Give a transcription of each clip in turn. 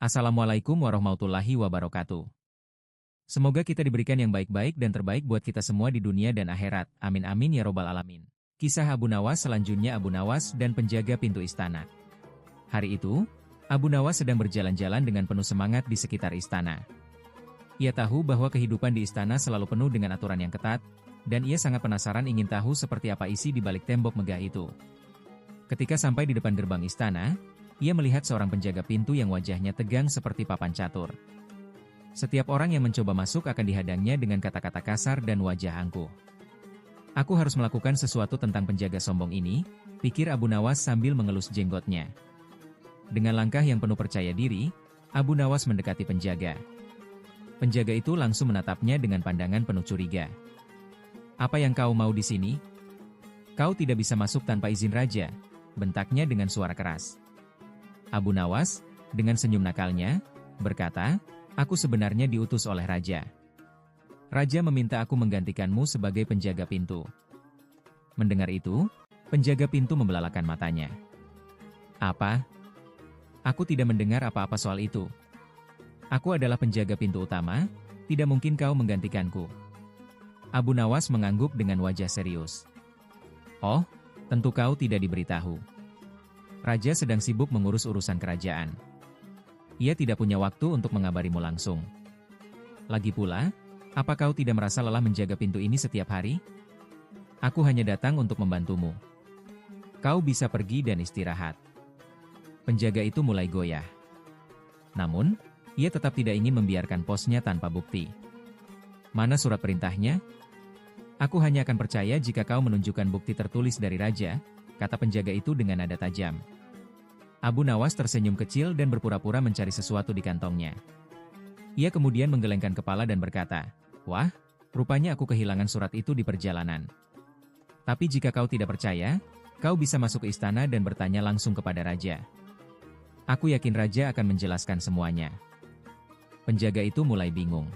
Assalamualaikum warahmatullahi wabarakatuh. Semoga kita diberikan yang baik-baik dan terbaik buat kita semua di dunia dan akhirat. Amin amin ya robbal alamin. Kisah Abu Nawas selanjutnya Abu Nawas dan penjaga pintu istana. Hari itu, Abu Nawas sedang berjalan-jalan dengan penuh semangat di sekitar istana. Ia tahu bahwa kehidupan di istana selalu penuh dengan aturan yang ketat, dan ia sangat penasaran ingin tahu seperti apa isi di balik tembok megah itu. Ketika sampai di depan gerbang istana, ia melihat seorang penjaga pintu yang wajahnya tegang seperti papan catur. Setiap orang yang mencoba masuk akan dihadangnya dengan kata-kata kasar dan wajah angkuh. Aku harus melakukan sesuatu tentang penjaga sombong ini, pikir Abu Nawas sambil mengelus jenggotnya. Dengan langkah yang penuh percaya diri, Abu Nawas mendekati penjaga. Penjaga itu langsung menatapnya dengan pandangan penuh curiga. "Apa yang kau mau di sini? Kau tidak bisa masuk tanpa izin raja," bentaknya dengan suara keras. Abu Nawas, dengan senyum nakalnya, berkata, "Aku sebenarnya diutus oleh raja. Raja meminta aku menggantikanmu sebagai penjaga pintu." Mendengar itu, penjaga pintu membelalakan matanya. "Apa? Aku tidak mendengar apa-apa soal itu. Aku adalah penjaga pintu utama, tidak mungkin kau menggantikanku." Abu Nawas mengangguk dengan wajah serius. "Oh, tentu kau tidak diberitahu. Raja sedang sibuk mengurus urusan kerajaan. Ia tidak punya waktu untuk mengabarimu langsung. Lagi pula, apa kau tidak merasa lelah menjaga pintu ini setiap hari? Aku hanya datang untuk membantumu. Kau bisa pergi dan istirahat." Penjaga itu mulai goyah. Namun, ia tetap tidak ingin membiarkan posnya tanpa bukti. "Mana surat perintahnya? Aku hanya akan percaya jika kau menunjukkan bukti tertulis dari raja," kata penjaga itu dengan nada tajam. Abu Nawas tersenyum kecil dan berpura-pura mencari sesuatu di kantongnya. Ia kemudian menggelengkan kepala dan berkata, "Wah, rupanya aku kehilangan surat itu di perjalanan. Tapi jika kau tidak percaya, kau bisa masuk ke istana dan bertanya langsung kepada raja. Aku yakin raja akan menjelaskan semuanya." Penjaga itu mulai bingung.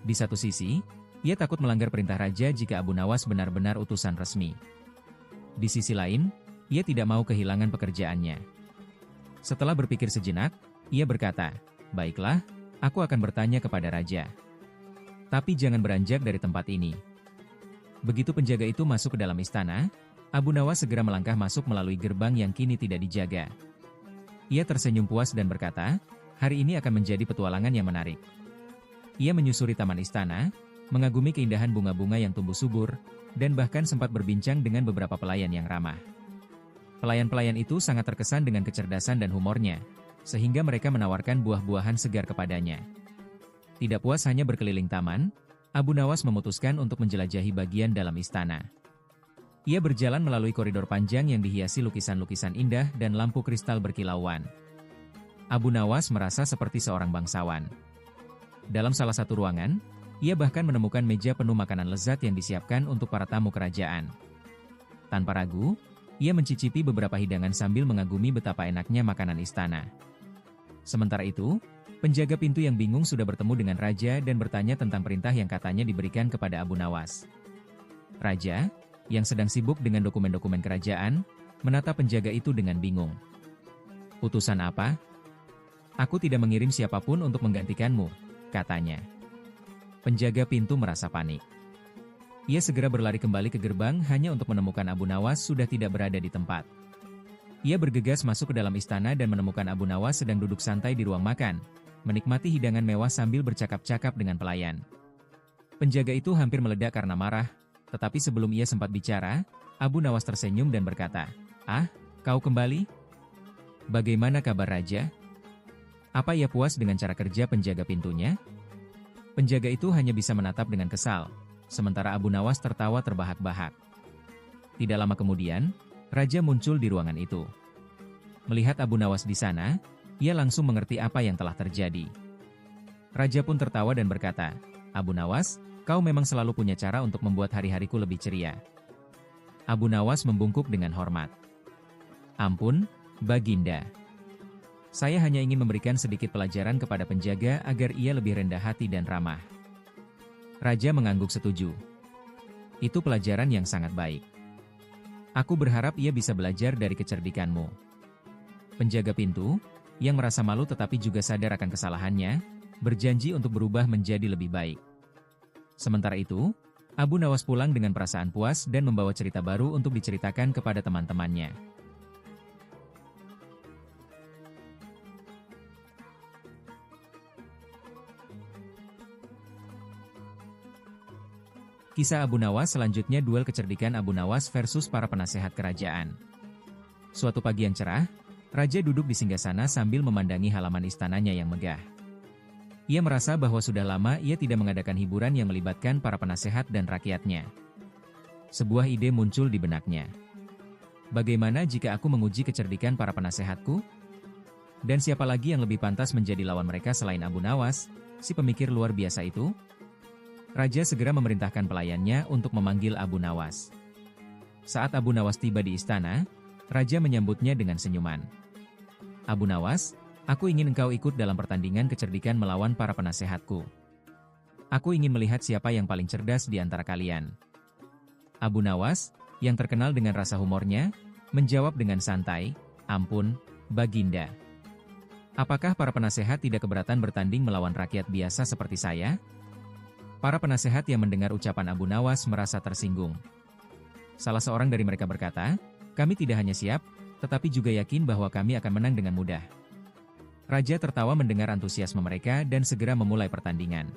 Di satu sisi, ia takut melanggar perintah raja jika Abu Nawas benar-benar utusan resmi. Di sisi lain, ia tidak mau kehilangan pekerjaannya. Setelah berpikir sejenak, ia berkata, "Baiklah, aku akan bertanya kepada raja. Tapi jangan beranjak dari tempat ini." Begitu penjaga itu masuk ke dalam istana, Abu Nawas segera melangkah masuk melalui gerbang yang kini tidak dijaga. Ia tersenyum puas dan berkata, "Hari ini akan menjadi petualangan yang menarik." Ia menyusuri taman istana, mengagumi keindahan bunga-bunga yang tumbuh subur, dan bahkan sempat berbincang dengan beberapa pelayan yang ramah. Pelayan-pelayan itu sangat terkesan dengan kecerdasan dan humornya, sehingga mereka menawarkan buah-buahan segar kepadanya. Tidak puas hanya berkeliling taman, Abu Nawas memutuskan untuk menjelajahi bagian dalam istana. Ia berjalan melalui koridor panjang yang dihiasi lukisan-lukisan indah dan lampu kristal berkilauan. Abu Nawas merasa seperti seorang bangsawan. Dalam salah satu ruangan, ia bahkan menemukan meja penuh makanan lezat yang disiapkan untuk para tamu kerajaan. Tanpa ragu, ia mencicipi beberapa hidangan sambil mengagumi betapa enaknya makanan istana. Sementara itu, penjaga pintu yang bingung sudah bertemu dengan raja dan bertanya tentang perintah yang katanya diberikan kepada Abu Nawas. Raja, yang sedang sibuk dengan dokumen-dokumen kerajaan, menatap penjaga itu dengan bingung. "Utusan apa?" "Aku tidak mengirim siapapun untuk menggantikanmu," katanya. Penjaga pintu merasa panik. Ia segera berlari kembali ke gerbang hanya untuk menemukan Abu Nawas sudah tidak berada di tempat. Ia bergegas masuk ke dalam istana dan menemukan Abu Nawas sedang duduk santai di ruang makan, menikmati hidangan mewah sambil bercakap-cakap dengan pelayan. Penjaga itu hampir meledak karena marah, tetapi sebelum ia sempat bicara, Abu Nawas tersenyum dan berkata, "Ah, kau kembali? Bagaimana kabar raja? Apa ia puas dengan cara kerja penjaga pintunya?" Penjaga itu hanya bisa menatap dengan kesal, sementara Abu Nawas tertawa terbahak-bahak. Tidak lama kemudian, raja muncul di ruangan itu. Melihat Abu Nawas di sana, ia langsung mengerti apa yang telah terjadi. Raja pun tertawa dan berkata, "Abu Nawas, kau memang selalu punya cara untuk membuat hari-hariku lebih ceria." Abu Nawas membungkuk dengan hormat. "Ampun, Baginda. Saya hanya ingin memberikan sedikit pelajaran kepada penjaga agar ia lebih rendah hati dan ramah." Raja mengangguk setuju. "Itu pelajaran yang sangat baik. Aku berharap ia bisa belajar dari kecerdikanmu." Penjaga pintu, yang merasa malu tetapi juga sadar akan kesalahannya, berjanji untuk berubah menjadi lebih baik. Sementara itu, Abu Nawas pulang dengan perasaan puas dan membawa cerita baru untuk diceritakan kepada teman-temannya. Kisah Abu Nawas selanjutnya, duel kecerdikan Abu Nawas versus para penasehat kerajaan. Suatu pagi yang cerah, Raja duduk di singgasana sambil memandangi halaman istananya yang megah. Ia merasa bahwa sudah lama ia tidak mengadakan hiburan yang melibatkan para penasehat dan rakyatnya. Sebuah ide muncul di benaknya. Bagaimana jika aku menguji kecerdikan para penasehatku? Dan siapa lagi yang lebih pantas menjadi lawan mereka selain Abu Nawas, si pemikir luar biasa itu? Raja segera memerintahkan pelayannya untuk memanggil Abu Nawas. Saat Abu Nawas tiba di istana, Raja menyambutnya dengan senyuman. Abu Nawas, aku ingin engkau ikut dalam pertandingan kecerdikan melawan para penasehatku. Aku ingin melihat siapa yang paling cerdas di antara kalian. Abu Nawas, yang terkenal dengan rasa humornya, menjawab dengan santai, "Ampun, Baginda. Apakah para penasehat tidak keberatan bertanding melawan rakyat biasa seperti saya?" Para penasehat yang mendengar ucapan Abu Nawas merasa tersinggung. Salah seorang dari mereka berkata, "Kami tidak hanya siap, tetapi juga yakin bahwa kami akan menang dengan mudah." Raja tertawa mendengar antusiasme mereka dan segera memulai pertandingan.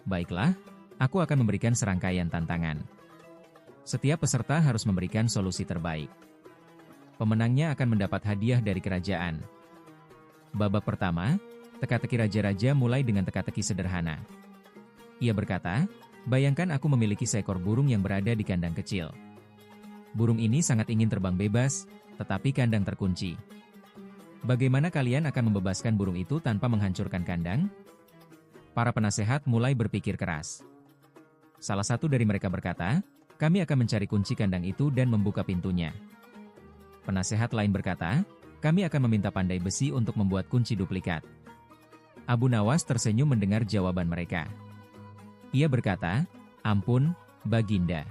"Baiklah, aku akan memberikan serangkaian tantangan. Setiap peserta harus memberikan solusi terbaik. Pemenangnya akan mendapat hadiah dari kerajaan." Babak pertama, teka-teki raja-raja mulai dengan teka-teki sederhana. Ia berkata, "Bayangkan aku memiliki seekor burung yang berada di kandang kecil. Burung ini sangat ingin terbang bebas, tetapi kandang terkunci. Bagaimana kalian akan membebaskan burung itu tanpa menghancurkan kandang?" Para penasehat mulai berpikir keras. Salah satu dari mereka berkata, "Kami akan mencari kunci kandang itu dan membuka pintunya." Penasehat lain berkata, "Kami akan meminta pandai besi untuk membuat kunci duplikat." Abu Nawas tersenyum mendengar jawaban mereka. Ia berkata, "Ampun, Baginda.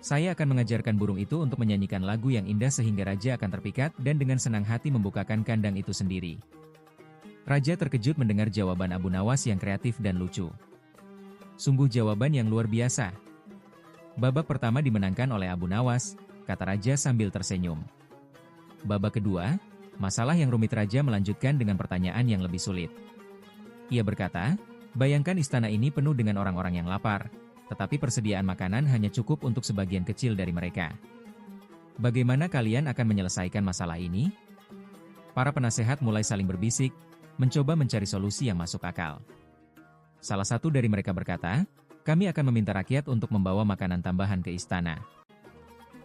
Saya akan mengajarkan burung itu untuk menyanyikan lagu yang indah sehingga raja akan terpikat dan dengan senang hati membukakan kandang itu sendiri." Raja terkejut mendengar jawaban Abu Nawas yang kreatif dan lucu. "Sungguh jawaban yang luar biasa." Babak pertama dimenangkan oleh Abu Nawas, kata raja sambil tersenyum. Babak kedua, masalah yang rumit, raja melanjutkan dengan pertanyaan yang lebih sulit. Ia berkata, "Bayangkan istana ini penuh dengan orang-orang yang lapar, tetapi persediaan makanan hanya cukup untuk sebagian kecil dari mereka. Bagaimana kalian akan menyelesaikan masalah ini?" Para penasehat mulai saling berbisik, mencoba mencari solusi yang masuk akal. Salah satu dari mereka berkata, "Kami akan meminta rakyat untuk membawa makanan tambahan ke istana."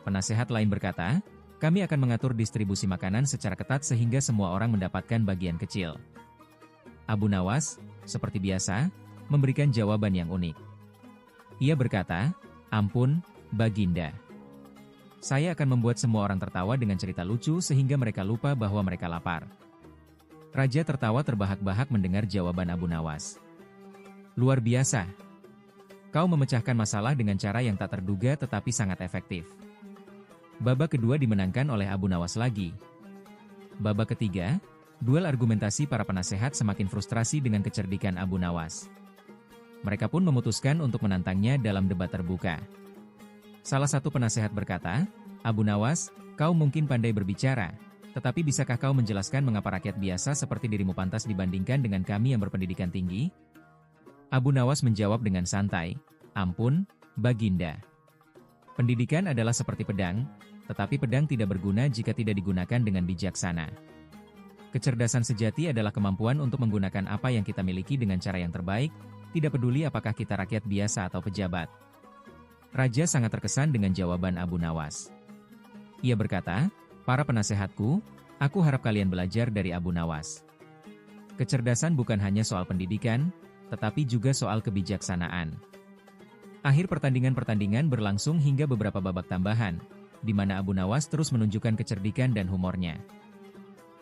Penasehat lain berkata, "Kami akan mengatur distribusi makanan secara ketat sehingga semua orang mendapatkan bagian kecil." Abu Nawas, seperti biasa, memberikan jawaban yang unik. Ia berkata, "Ampun, Baginda. Saya akan membuat semua orang tertawa dengan cerita lucu sehingga mereka lupa bahwa mereka lapar." Raja tertawa terbahak-bahak mendengar jawaban Abu Nawas. "Luar biasa. Kau memecahkan masalah dengan cara yang tak terduga tetapi sangat efektif." Babak kedua dimenangkan oleh Abu Nawas lagi. Babak ketiga, duel argumentasi para penasehat semakin frustrasi dengan kecerdikan Abu Nawas. Mereka pun memutuskan untuk menantangnya dalam debat terbuka. Salah satu penasehat berkata, "Abu Nawas, kau mungkin pandai berbicara, tetapi bisakah kau menjelaskan mengapa rakyat biasa seperti dirimu pantas dibandingkan dengan kami yang berpendidikan tinggi?" Abu Nawas menjawab dengan santai, "Ampun, Baginda. Pendidikan adalah seperti pedang, tetapi pedang tidak berguna jika tidak digunakan dengan bijaksana. Kecerdasan sejati adalah kemampuan untuk menggunakan apa yang kita miliki dengan cara yang terbaik, tidak peduli apakah kita rakyat biasa atau pejabat." Raja sangat terkesan dengan jawaban Abu Nawas. Ia berkata, "Para penasehatku, aku harap kalian belajar dari Abu Nawas. Kecerdasan bukan hanya soal pendidikan, tetapi juga soal kebijaksanaan." Akhir pertandingan-pertandingan berlangsung hingga beberapa babak tambahan, di mana Abu Nawas terus menunjukkan kecerdikan dan humornya.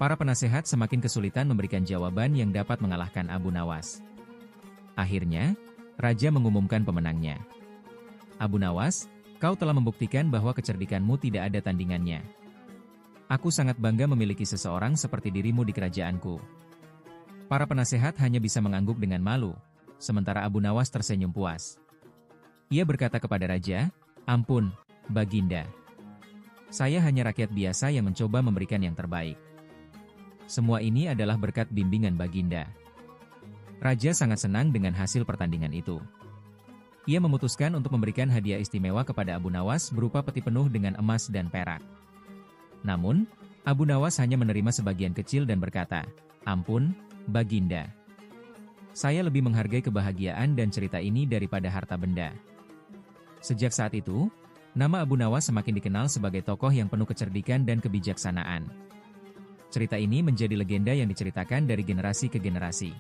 Para penasehat semakin kesulitan memberikan jawaban yang dapat mengalahkan Abu Nawas. Akhirnya, raja mengumumkan pemenangnya. "Abu Nawas, kau telah membuktikan bahwa kecerdikanmu tidak ada tandingannya. Aku sangat bangga memiliki seseorang seperti dirimu di kerajaanku. Para penasehat hanya bisa mengangguk dengan malu, sementara Abu Nawas tersenyum puas. Ia berkata kepada raja, "Ampun, Baginda. Saya hanya rakyat biasa yang mencoba memberikan yang terbaik. Semua ini adalah berkat bimbingan Baginda." Raja sangat senang dengan hasil pertandingan itu. Ia memutuskan untuk memberikan hadiah istimewa kepada Abu Nawas berupa peti penuh dengan emas dan perak. Namun, Abu Nawas hanya menerima sebagian kecil dan berkata, "Ampun, Baginda. Saya lebih menghargai kebahagiaan dan cerita ini daripada harta benda." Sejak saat itu, nama Abu Nawas semakin dikenal sebagai tokoh yang penuh kecerdikan dan kebijaksanaan. Cerita ini menjadi legenda yang diceritakan dari generasi ke generasi.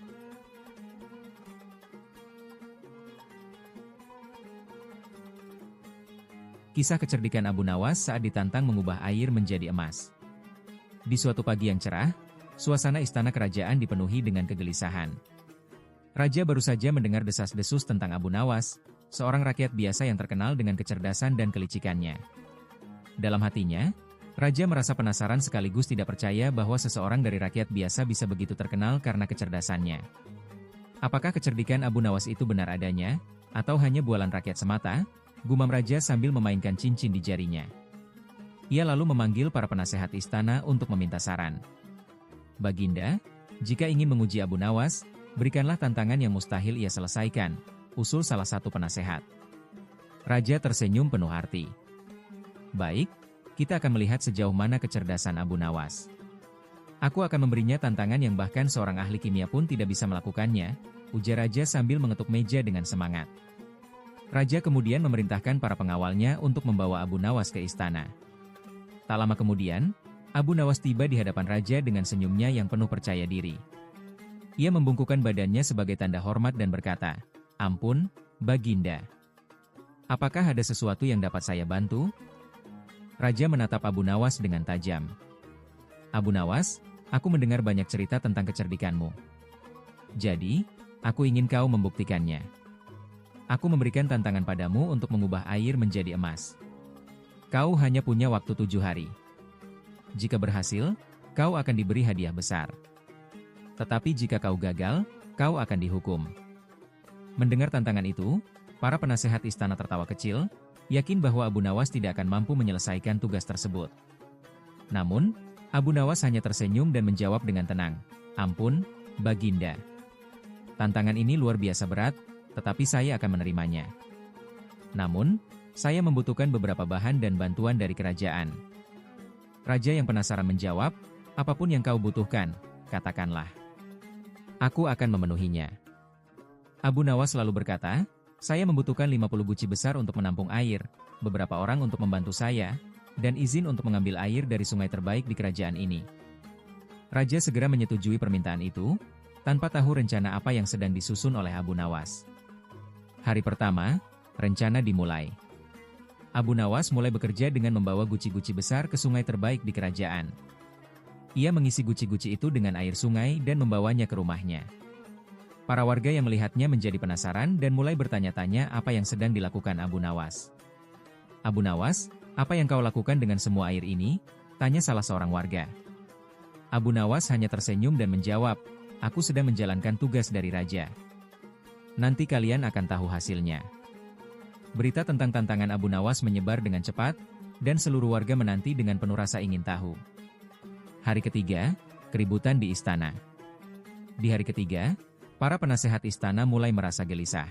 Kisah kecerdikan Abu Nawas saat ditantang mengubah air menjadi emas. Di suatu pagi yang cerah, suasana istana kerajaan dipenuhi dengan kegelisahan. Raja baru saja mendengar desas-desus tentang Abu Nawas, seorang rakyat biasa yang terkenal dengan kecerdasan dan kelicikannya. Dalam hatinya, Raja merasa penasaran sekaligus tidak percaya bahwa seseorang dari rakyat biasa bisa begitu terkenal karena kecerdasannya. Apakah kecerdikan Abu Nawas itu benar adanya, atau hanya bualan rakyat semata? Gumam Raja sambil memainkan cincin di jarinya. Ia lalu memanggil para penasehat istana untuk meminta saran. "Baginda, jika ingin menguji Abu Nawas, berikanlah tantangan yang mustahil ia selesaikan," usul salah satu penasehat. Raja tersenyum penuh arti. "Baik, kita akan melihat sejauh mana kecerdasan Abu Nawas. Aku akan memberinya tantangan yang bahkan seorang ahli kimia pun tidak bisa melakukannya," ujar Raja sambil mengetuk meja dengan semangat. Raja kemudian memerintahkan para pengawalnya untuk membawa Abu Nawas ke istana. Tak lama kemudian, Abu Nawas tiba di hadapan Raja dengan senyumnya yang penuh percaya diri. Ia membungkukkan badannya sebagai tanda hormat dan berkata, "Ampun, Baginda. Apakah ada sesuatu yang dapat saya bantu?" Raja menatap Abu Nawas dengan tajam. "Abu Nawas, aku mendengar banyak cerita tentang kecerdikanmu. Jadi, aku ingin kau membuktikannya. Aku memberikan tantangan padamu untuk mengubah air menjadi emas. Kau hanya punya waktu 7 hari. Jika berhasil, kau akan diberi hadiah besar. Tetapi jika kau gagal, kau akan dihukum." Mendengar tantangan itu, para penasehat istana tertawa kecil, yakin bahwa Abu Nawas tidak akan mampu menyelesaikan tugas tersebut. Namun, Abu Nawas hanya tersenyum dan menjawab dengan tenang, "Ampun, Baginda. Tantangan ini luar biasa berat, tetapi saya akan menerimanya. Namun, saya membutuhkan beberapa bahan dan bantuan dari kerajaan." Raja yang penasaran menjawab, "Apapun yang kau butuhkan, katakanlah. Aku akan memenuhinya." Abu Nawas lalu berkata, "Saya membutuhkan 50 guci besar untuk menampung air, beberapa orang untuk membantu saya, dan izin untuk mengambil air dari sungai terbaik di kerajaan ini." Raja segera menyetujui permintaan itu, tanpa tahu rencana apa yang sedang disusun oleh Abu Nawas. Hari pertama, rencana dimulai. Abu Nawas mulai bekerja dengan membawa guci-guci besar ke sungai terbaik di kerajaan. Ia mengisi guci-guci itu dengan air sungai dan membawanya ke rumahnya. Para warga yang melihatnya menjadi penasaran dan mulai bertanya-tanya apa yang sedang dilakukan Abu Nawas. "Abu Nawas, apa yang kau lakukan dengan semua air ini?" tanya salah seorang warga. Abu Nawas hanya tersenyum dan menjawab, "Aku sedang menjalankan tugas dari raja. Nanti kalian akan tahu hasilnya." Berita tentang tantangan Abu Nawas menyebar dengan cepat, dan seluruh warga menanti dengan penuh rasa ingin tahu. Hari ketiga, keributan di istana. Di hari ketiga, para penasehat istana mulai merasa gelisah.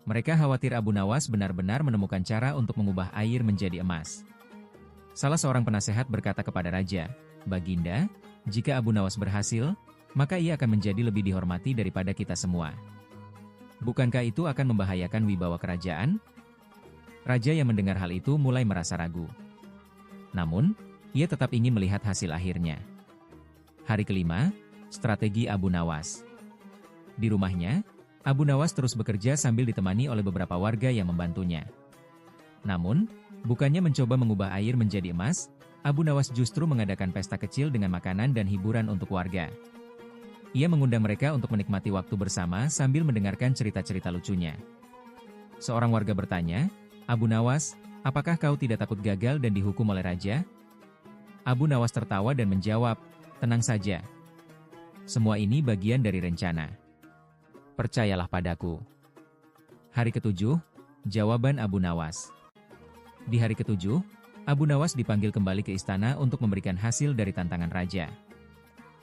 Mereka khawatir Abu Nawas benar-benar menemukan cara untuk mengubah air menjadi emas. Salah seorang penasehat berkata kepada raja, "Baginda, jika Abu Nawas berhasil, maka ia akan menjadi lebih dihormati daripada kita semua. Bukankah itu akan membahayakan wibawa kerajaan?" Raja yang mendengar hal itu mulai merasa ragu. Namun, ia tetap ingin melihat hasil akhirnya. Hari kelima, strategi Abu Nawas. Di rumahnya, Abu Nawas terus bekerja sambil ditemani oleh beberapa warga yang membantunya. Namun, bukannya mencoba mengubah air menjadi emas, Abu Nawas justru mengadakan pesta kecil dengan makanan dan hiburan untuk warga. Ia mengundang mereka untuk menikmati waktu bersama sambil mendengarkan cerita-cerita lucunya. Seorang warga bertanya, "Abu Nawas, apakah kau tidak takut gagal dan dihukum oleh raja?" Abu Nawas tertawa dan menjawab, "Tenang saja. Semua ini bagian dari rencana. Percayalah padaku." Hari ketujuh, jawaban Abu Nawas. Di hari ketujuh, Abu Nawas dipanggil kembali ke istana untuk memberikan hasil dari tantangan raja.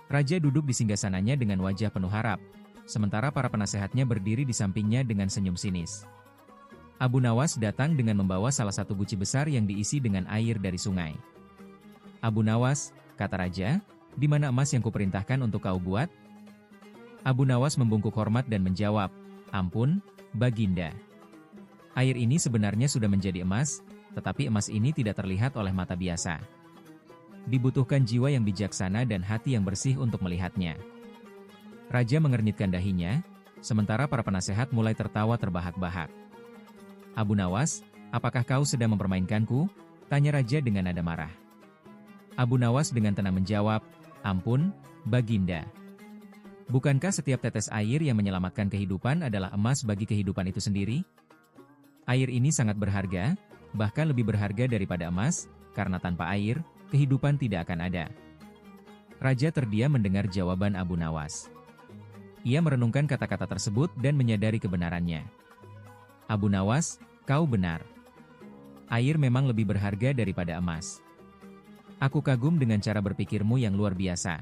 Raja duduk di singgasananya dengan wajah penuh harap, sementara para penasehatnya berdiri di sampingnya dengan senyum sinis. Abu Nawas datang dengan membawa salah satu guci besar yang diisi dengan air dari sungai. "Abu Nawas," kata raja, "di mana emas yang kuperintahkan untuk kau buat?" Abu Nawas membungkuk hormat dan menjawab, "Ampun, Baginda. Air ini sebenarnya sudah menjadi emas, tetapi emas ini tidak terlihat oleh mata biasa. Dibutuhkan jiwa yang bijaksana dan hati yang bersih untuk melihatnya." Raja mengernyitkan dahinya, sementara para penasehat mulai tertawa terbahak-bahak. "Abu Nawas, apakah kau sedang mempermainkanku?" tanya raja dengan nada marah. Abu Nawas dengan tenang menjawab, "Ampun, Baginda. Bukankah setiap tetes air yang menyelamatkan kehidupan adalah emas bagi kehidupan itu sendiri? Air ini sangat berharga, bahkan lebih berharga daripada emas, karena tanpa air, kehidupan tidak akan ada." Raja terdiam mendengar jawaban Abu Nawas. Ia merenungkan kata-kata tersebut dan menyadari kebenarannya. "Abu Nawas, kau benar. Air memang lebih berharga daripada emas. Aku kagum dengan cara berpikirmu yang luar biasa."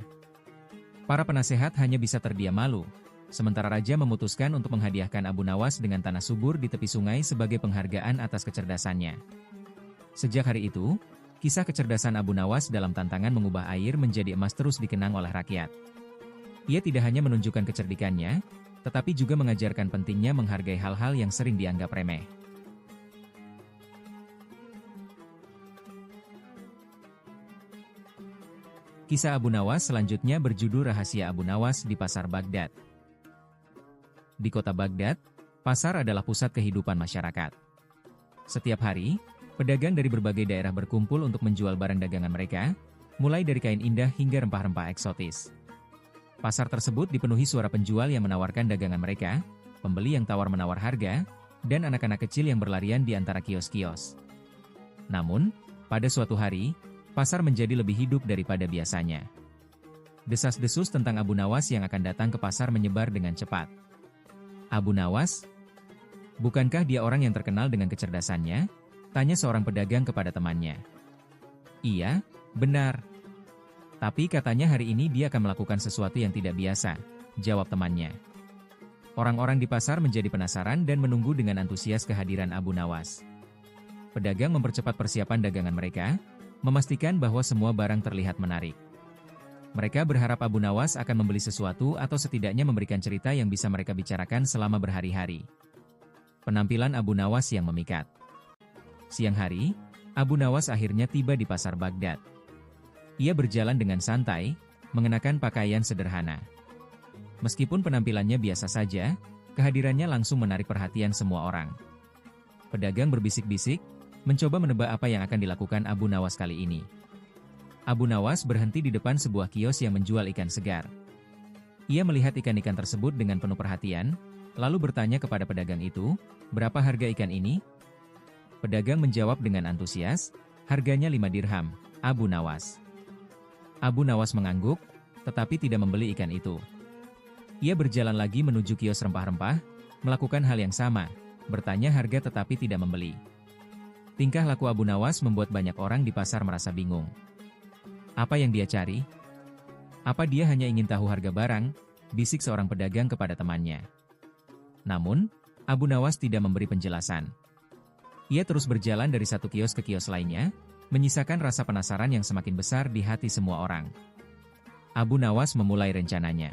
Para penasehat hanya bisa terdiam malu, sementara raja memutuskan untuk menghadiahkan Abu Nawas dengan tanah subur di tepi sungai sebagai penghargaan atas kecerdasannya. Sejak hari itu, kisah kecerdasan Abu Nawas dalam tantangan mengubah air menjadi emas terus dikenang oleh rakyat. Ia tidak hanya menunjukkan kecerdikannya, tetapi juga mengajarkan pentingnya menghargai hal-hal yang sering dianggap remeh. Kisah Abu Nawas selanjutnya berjudul Rahasia Abu Nawas di Pasar Baghdad. Di kota Baghdad, pasar adalah pusat kehidupan masyarakat. Setiap hari, pedagang dari berbagai daerah berkumpul untuk menjual barang dagangan mereka, mulai dari kain indah hingga rempah-rempah eksotis. Pasar tersebut dipenuhi suara penjual yang menawarkan dagangan mereka, pembeli yang tawar-menawar harga, dan anak-anak kecil yang berlarian di antara kios-kios. Namun, pada suatu hari, pasar menjadi lebih hidup daripada biasanya. Desas-desus tentang Abu Nawas yang akan datang ke pasar menyebar dengan cepat. "Abu Nawas? Bukankah dia orang yang terkenal dengan kecerdasannya?" tanya seorang pedagang kepada temannya. "Iya, benar. Tapi katanya hari ini dia akan melakukan sesuatu yang tidak biasa," jawab temannya. Orang-orang di pasar menjadi penasaran dan menunggu dengan antusias kehadiran Abu Nawas. Pedagang mempercepat persiapan dagangan mereka, memastikan bahwa semua barang terlihat menarik. Mereka berharap Abu Nawas akan membeli sesuatu atau setidaknya memberikan cerita yang bisa mereka bicarakan selama berhari-hari. Penampilan Abu Nawas yang memikat. Siang hari, Abu Nawas akhirnya tiba di pasar Baghdad. Ia berjalan dengan santai, mengenakan pakaian sederhana. Meskipun penampilannya biasa saja, kehadirannya langsung menarik perhatian semua orang. Pedagang berbisik-bisik, mencoba menebak apa yang akan dilakukan Abu Nawas kali ini. Abu Nawas berhenti di depan sebuah kios yang menjual ikan segar. Ia melihat ikan-ikan tersebut dengan penuh perhatian, lalu bertanya kepada pedagang itu, "Berapa harga ikan ini?" Pedagang menjawab dengan antusias, "Harganya 5 dirham, Abu Nawas." Abu Nawas mengangguk, tetapi tidak membeli ikan itu. Ia berjalan lagi menuju kios rempah-rempah, melakukan hal yang sama, bertanya harga tetapi tidak membeli. Tingkah laku Abu Nawas membuat banyak orang di pasar merasa bingung. Apa yang dia cari? Apa dia hanya ingin tahu harga barang? Bisik seorang pedagang kepada temannya. Namun, Abu Nawas tidak memberi penjelasan. Ia terus berjalan dari satu kios ke kios lainnya, menyisakan rasa penasaran yang semakin besar di hati semua orang. Abu Nawas memulai rencananya.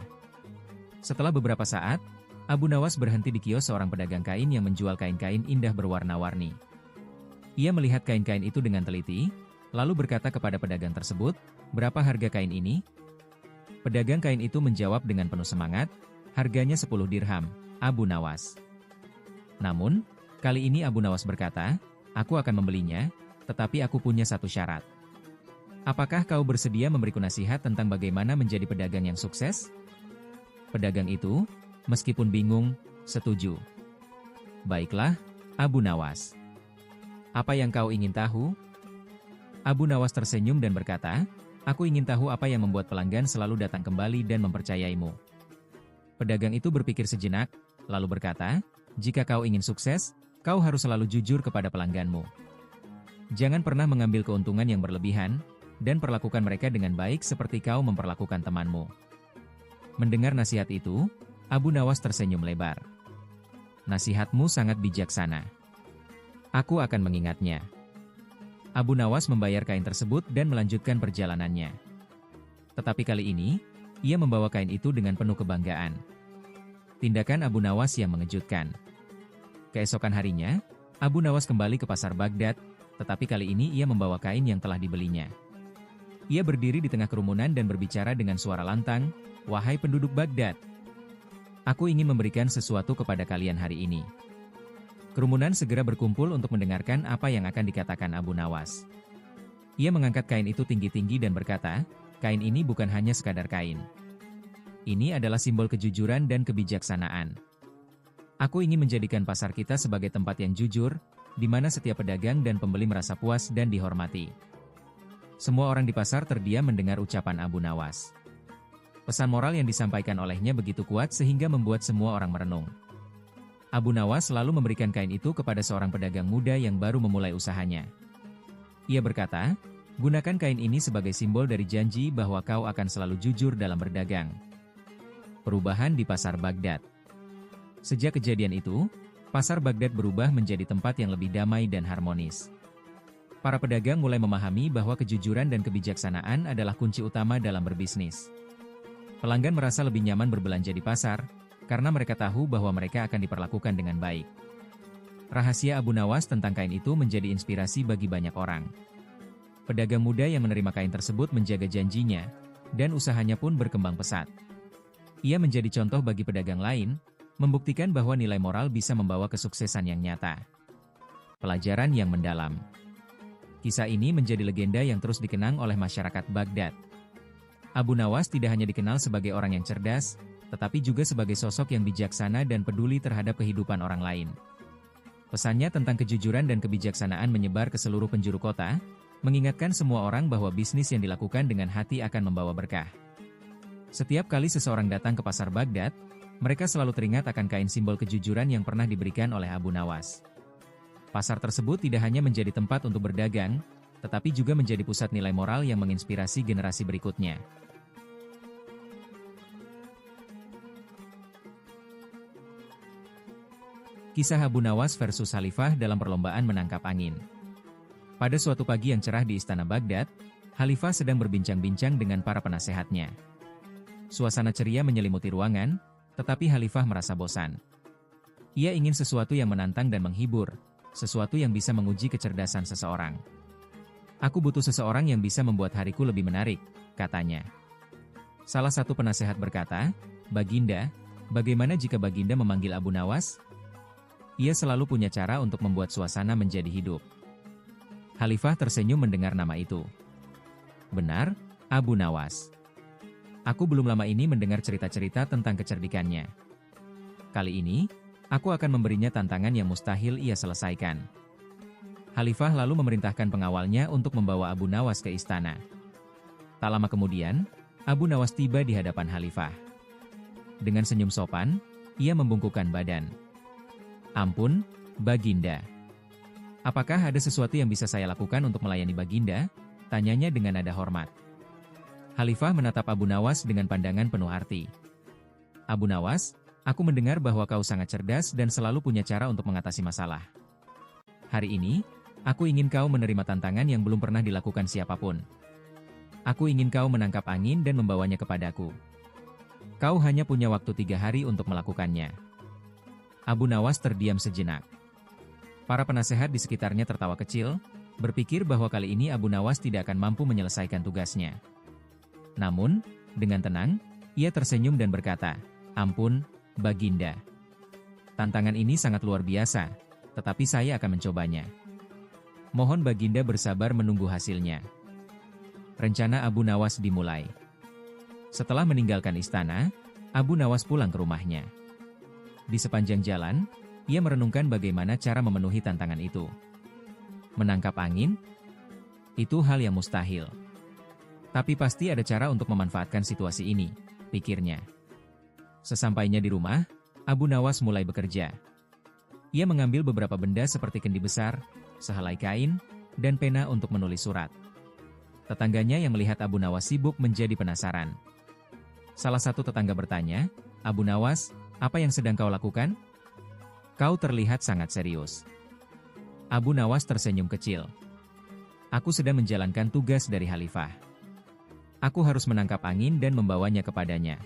Setelah beberapa saat, Abu Nawas berhenti di kios seorang pedagang kain yang menjual kain-kain indah berwarna-warni. Ia melihat kain-kain itu dengan teliti, lalu berkata kepada pedagang tersebut, "Berapa harga kain ini?" Pedagang kain itu menjawab dengan penuh semangat, "Harganya 10 dirham, Abu Nawas." Namun, kali ini Abu Nawas berkata, "Aku akan membelinya, tetapi aku punya satu syarat. Apakah kau bersedia memberiku nasihat tentang bagaimana menjadi pedagang yang sukses?" Pedagang itu, meskipun bingung, setuju. "Baiklah, Abu Nawas. Apa yang kau ingin tahu?" Abu Nawas tersenyum dan berkata, "Aku ingin tahu apa yang membuat pelanggan selalu datang kembali dan mempercayaimu." Pedagang itu berpikir sejenak, lalu berkata, "Jika kau ingin sukses, kau harus selalu jujur kepada pelangganmu. Jangan pernah mengambil keuntungan yang berlebihan, dan perlakukan mereka dengan baik seperti kau memperlakukan temanmu." Mendengar nasihat itu, Abu Nawas tersenyum lebar. "Nasihatmu sangat bijaksana. Aku akan mengingatnya." Abu Nawas membayar kain tersebut dan melanjutkan perjalanannya. Tetapi kali ini, ia membawa kain itu dengan penuh kebanggaan. Tindakan Abu Nawas yang mengejutkan. Keesokan harinya, Abu Nawas kembali ke pasar Baghdad, tetapi kali ini ia membawa kain yang telah dibelinya. Ia berdiri di tengah kerumunan dan berbicara dengan suara lantang, "Wahai penduduk Baghdad, aku ingin memberikan sesuatu kepada kalian hari ini." Kerumunan segera berkumpul untuk mendengarkan apa yang akan dikatakan Abu Nawas. Ia mengangkat kain itu tinggi-tinggi dan berkata, "Kain ini bukan hanya sekadar kain. Ini adalah simbol kejujuran dan kebijaksanaan. Aku ingin menjadikan pasar kita sebagai tempat yang jujur, di mana setiap pedagang dan pembeli merasa puas dan dihormati." Semua orang di pasar terdiam mendengar ucapan Abu Nawas. Pesan moral yang disampaikan olehnya begitu kuat sehingga membuat semua orang merenung. Abu Nawas selalu memberikan kain itu kepada seorang pedagang muda yang baru memulai usahanya. Ia berkata, "Gunakan kain ini sebagai simbol dari janji bahwa kau akan selalu jujur dalam berdagang." Perubahan di pasar Baghdad. Sejak kejadian itu, pasar Baghdad berubah menjadi tempat yang lebih damai dan harmonis. Para pedagang mulai memahami bahwa kejujuran dan kebijaksanaan adalah kunci utama dalam berbisnis. Pelanggan merasa lebih nyaman berbelanja di pasar, karena mereka tahu bahwa mereka akan diperlakukan dengan baik. Rahasia Abu Nawas tentang kain itu menjadi inspirasi bagi banyak orang. Pedagang muda yang menerima kain tersebut menjaga janjinya, dan usahanya pun berkembang pesat. Ia menjadi contoh bagi pedagang lain, membuktikan bahwa nilai moral bisa membawa kesuksesan yang nyata. Pelajaran yang mendalam. Kisah ini menjadi legenda yang terus dikenang oleh masyarakat Baghdad. Abu Nawas tidak hanya dikenal sebagai orang yang cerdas, tetapi juga sebagai sosok yang bijaksana dan peduli terhadap kehidupan orang lain. Pesannya tentang kejujuran dan kebijaksanaan menyebar ke seluruh penjuru kota, mengingatkan semua orang bahwa bisnis yang dilakukan dengan hati akan membawa berkah. Setiap kali seseorang datang ke pasar Baghdad, mereka selalu teringat akan kain simbol kejujuran yang pernah diberikan oleh Abu Nawas. Pasar tersebut tidak hanya menjadi tempat untuk berdagang, tetapi juga menjadi pusat nilai moral yang menginspirasi generasi berikutnya. Kisah Abu Nawas versus Khalifah dalam perlombaan menangkap angin. Pada suatu pagi yang cerah di Istana Baghdad, Khalifah sedang berbincang-bincang dengan para penasehatnya. Suasana ceria menyelimuti ruangan, tetapi Khalifah merasa bosan. Ia ingin sesuatu yang menantang dan menghibur, sesuatu yang bisa menguji kecerdasan seseorang. "Aku butuh seseorang yang bisa membuat hariku lebih menarik," katanya. Salah satu penasehat berkata, "Baginda, bagaimana jika Baginda memanggil Abu Nawas? Ia selalu punya cara untuk membuat suasana menjadi hidup." Khalifah tersenyum mendengar nama itu. "Benar, Abu Nawas. Aku belum lama ini mendengar cerita-cerita tentang kecerdikannya. Kali ini, aku akan memberinya tantangan yang mustahil ia selesaikan." Khalifah lalu memerintahkan pengawalnya untuk membawa Abu Nawas ke istana. Tak lama kemudian, Abu Nawas tiba di hadapan Khalifah. Dengan senyum sopan, ia membungkukkan badan. "Ampun, Baginda. Apakah ada sesuatu yang bisa saya lakukan untuk melayani Baginda?" tanyanya dengan nada hormat. Khalifah menatap Abu Nawas dengan pandangan penuh arti. "Abu Nawas, aku mendengar bahwa kau sangat cerdas dan selalu punya cara untuk mengatasi masalah. Hari ini, aku ingin kau menerima tantangan yang belum pernah dilakukan siapapun. Aku ingin kau menangkap angin dan membawanya kepadaku. Kau hanya punya waktu 3 hari untuk melakukannya." Abu Nawas terdiam sejenak. Para penasehat di sekitarnya tertawa kecil, berpikir bahwa kali ini Abu Nawas tidak akan mampu menyelesaikan tugasnya. Namun, dengan tenang, ia tersenyum dan berkata, "Ampun, Baginda. Tantangan ini sangat luar biasa, tetapi saya akan mencobanya. Mohon Baginda bersabar menunggu hasilnya." Rencana Abu Nawas dimulai. Setelah meninggalkan istana, Abu Nawas pulang ke rumahnya. Di sepanjang jalan, ia merenungkan bagaimana cara memenuhi tantangan itu. Menangkap angin? Itu hal yang mustahil. Tapi pasti ada cara untuk memanfaatkan situasi ini, pikirnya. Sesampainya di rumah, Abu Nawas mulai bekerja. Ia mengambil beberapa benda seperti kendi besar, sehelai kain, dan pena untuk menulis surat. Tetangganya yang melihat Abu Nawas sibuk menjadi penasaran. Salah satu tetangga bertanya, "Abu Nawas, apa yang sedang kau lakukan? Kau terlihat sangat serius." Abu Nawas tersenyum kecil. "Aku sedang menjalankan tugas dari Khalifah. Aku harus menangkap angin dan membawanya kepadanya."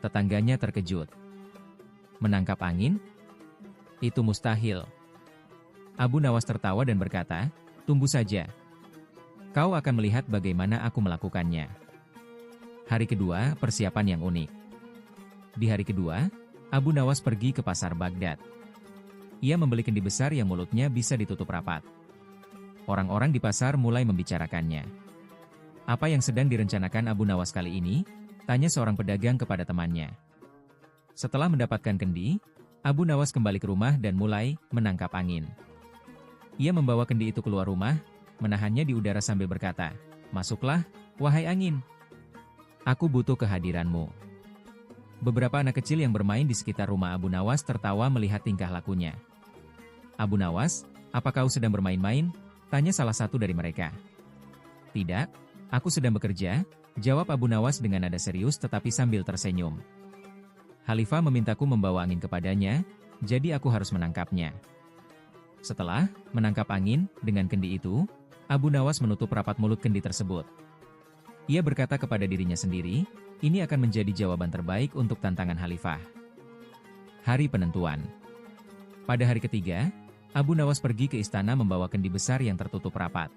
Tetangganya terkejut. "Menangkap angin? Itu mustahil." Abu Nawas tertawa dan berkata, "Tunggu saja. Kau akan melihat bagaimana aku melakukannya." Hari kedua, persiapan yang unik. Di hari kedua, Abu Nawas pergi ke pasar Baghdad. Ia membeli kendi besar yang mulutnya bisa ditutup rapat. Orang-orang di pasar mulai membicarakannya. "Apa yang sedang direncanakan Abu Nawas kali ini?" tanya seorang pedagang kepada temannya. Setelah mendapatkan kendi, Abu Nawas kembali ke rumah dan mulai menangkap angin. Ia membawa kendi itu keluar rumah, menahannya di udara sambil berkata, "Masuklah, wahai angin. Aku butuh kehadiranmu." Beberapa anak kecil yang bermain di sekitar rumah Abu Nawas tertawa melihat tingkah lakunya. "Abu Nawas, apa kau sedang bermain-main?" tanya salah satu dari mereka. "Tidak, aku sedang bekerja," jawab Abu Nawas dengan nada serius tetapi sambil tersenyum. "Khalifah memintaku membawa angin kepadanya, jadi aku harus menangkapnya." Setelah menangkap angin dengan kendi itu, Abu Nawas menutup rapat mulut kendi tersebut. Ia berkata kepada dirinya sendiri, ini akan menjadi jawaban terbaik untuk tantangan Khalifah. Hari penentuan. Pada hari ketiga, Abu Nawas pergi ke istana membawa kendi besar yang tertutup rapat.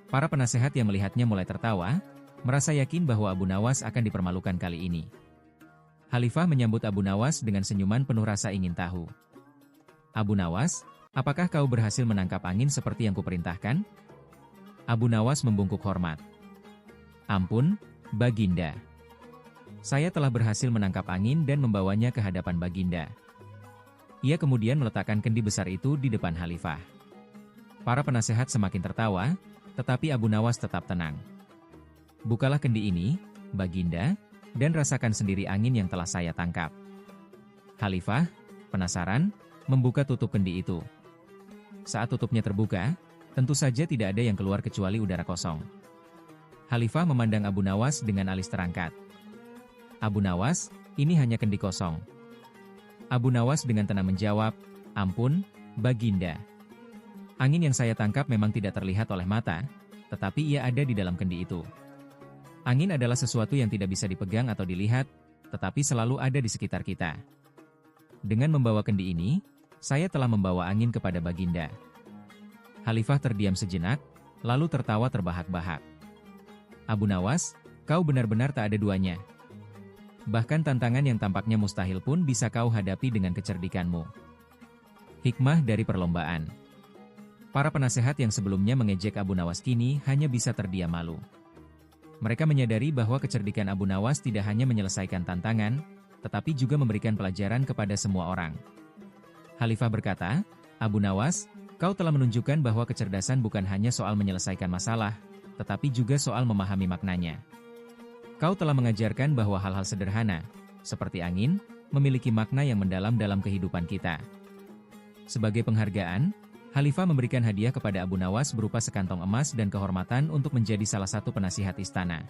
Para penasehat yang melihatnya mulai tertawa, merasa yakin bahwa Abu Nawas akan dipermalukan kali ini. Khalifah menyambut Abu Nawas dengan senyuman penuh rasa ingin tahu. "Abu Nawas, apakah kau berhasil menangkap angin seperti yang kuperintahkan?" Abu Nawas membungkuk hormat. "Ampun, Baginda. Saya telah berhasil menangkap angin dan membawanya ke hadapan Baginda." Ia kemudian meletakkan kendi besar itu di depan Khalifah. Para penasehat semakin tertawa, tetapi Abu Nawas tetap tenang. "Bukalah kendi ini, Baginda, dan rasakan sendiri angin yang telah saya tangkap." Khalifah, penasaran, membuka tutup kendi itu. Saat tutupnya terbuka, tentu saja tidak ada yang keluar kecuali udara kosong. Khalifah memandang Abu Nawas dengan alis terangkat. "Abu Nawas, ini hanya kendi kosong." Abu Nawas dengan tenang menjawab, "Ampun, Baginda. Angin yang saya tangkap memang tidak terlihat oleh mata, tetapi ia ada di dalam kendi itu. Angin adalah sesuatu yang tidak bisa dipegang atau dilihat, tetapi selalu ada di sekitar kita. Dengan membawa kendi ini, saya telah membawa angin kepada Baginda." Khalifah terdiam sejenak, lalu tertawa terbahak-bahak. "Abu Nawas, kau benar-benar tak ada duanya. Bahkan tantangan yang tampaknya mustahil pun bisa kau hadapi dengan kecerdikanmu." Hikmah dari perlombaan. Para penasehat yang sebelumnya mengejek Abu Nawas kini hanya bisa terdiam malu. Mereka menyadari bahwa kecerdikan Abu Nawas tidak hanya menyelesaikan tantangan, tetapi juga memberikan pelajaran kepada semua orang. Khalifah berkata, "Abu Nawas, kau telah menunjukkan bahwa kecerdasan bukan hanya soal menyelesaikan masalah, tetapi juga soal memahami maknanya. Kau telah mengajarkan bahwa hal-hal sederhana, seperti angin, memiliki makna yang mendalam dalam kehidupan kita." Sebagai penghargaan, Khalifah memberikan hadiah kepada Abu Nawas berupa sekantong emas dan kehormatan untuk menjadi salah satu penasihat istana.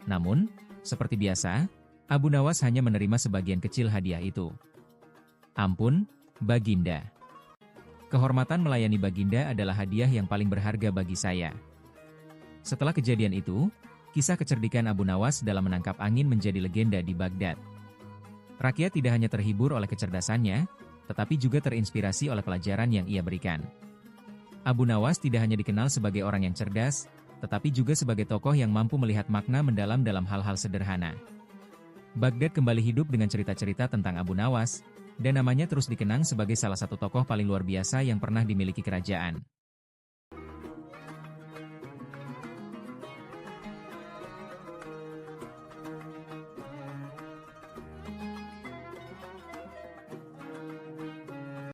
Namun, seperti biasa, Abu Nawas hanya menerima sebagian kecil hadiah itu. "Ampun, Baginda. Kehormatan melayani Baginda adalah hadiah yang paling berharga bagi saya." Setelah kejadian itu, kisah kecerdikan Abu Nawas dalam menangkap angin menjadi legenda di Baghdad. Rakyat tidak hanya terhibur oleh kecerdasannya, tetapi juga terinspirasi oleh pelajaran yang ia berikan. Abu Nawas tidak hanya dikenal sebagai orang yang cerdas, tetapi juga sebagai tokoh yang mampu melihat makna mendalam dalam hal-hal sederhana. Baghdad kembali hidup dengan cerita-cerita tentang Abu Nawas, dan namanya terus dikenang sebagai salah satu tokoh paling luar biasa yang pernah dimiliki kerajaan.